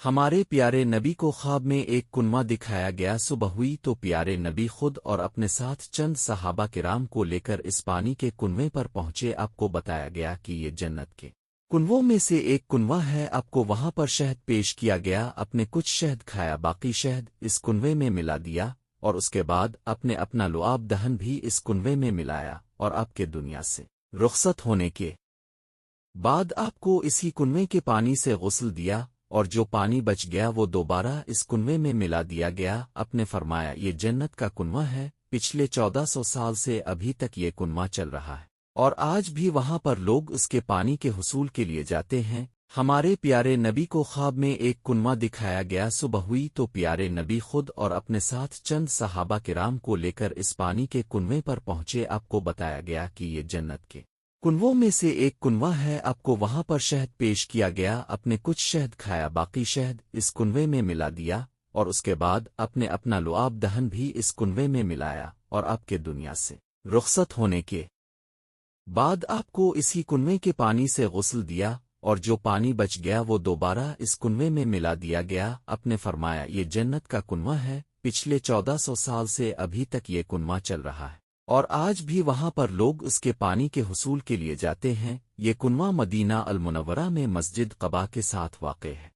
ہمارے پیارے نبی کو خواب میں ایک کنواں دکھایا گیا۔ صبح ہوئی تو پیارے نبی خود اور اپنے ساتھ چند صحابہ کرام کو لے کر اس پانی کے کنویں پر پہنچے۔ آپ کو بتایا گیا کہ یہ جنت کے کنووں میں سے ایک کنواں ہے۔ آپ کو وہاں پر شہد پیش کیا گیا۔ اپنے کچھ شہد کھایا، باقی شہد اس کنویں میں ملا دیا، اور اس کے بعد اپنے اپنا لعاب دہن بھی اس کنویں میں ملایا، اور آپ کے دنیا سے رخصت ہونے کے بعد آپ کو اسی کنویں کے پانی سے غسل دیا، اور جو پانی بچ گیا وہ دوبارہ اس کنویں میں ملا دیا گیا۔ آپ نے فرمایا یہ جنت کا کنواں ہے، پچھلے 1400 سال سے ابھی تک یہ کنواں چل رہا ہے، اور آج بھی وہاں پر لوگ اس کے پانی کے حصول کے لیے جاتے ہیں۔ ہمارے پیارے نبی کو خواب میں ایک کنواں دکھایا گیا۔ صبح ہوئی تو پیارے نبی خود اور اپنے ساتھ چند صحابہ کرام کو لے کر اس پانی کے کنویں پر پہنچے۔ آپ کو بتایا گیا کہ یہ جنت کے کنووں میں سے ایک کنواں ہے۔ آپ کو وہاں پر شہد پیش کیا گیا۔ اپنے کچھ شہد کھایا، باقی شہد اس کنویں میں ملا دیا، اور اس کے بعد اپنے اپنا لعاب دہن بھی اس کنویں میں ملایا، اور آپ کے دنیا سے رخصت ہونے کے بعد آپ کو اسی کنویں کے پانی سے غسل دیا، اور جو پانی بچ گیا وہ دوبارہ اس کنویں میں ملا دیا گیا۔ آپ نے فرمایا یہ جنت کا کنواں ہے، پچھلے 1400 سال سے ابھی تک یہ کنواں چل رہا ہے، اور آج بھی وہاں پر لوگ اس کے پانی کے حصول کے لیے جاتے ہیں۔ یہ کنواں مدینہ المنورہ میں مسجد قباء کے ساتھ واقع ہے۔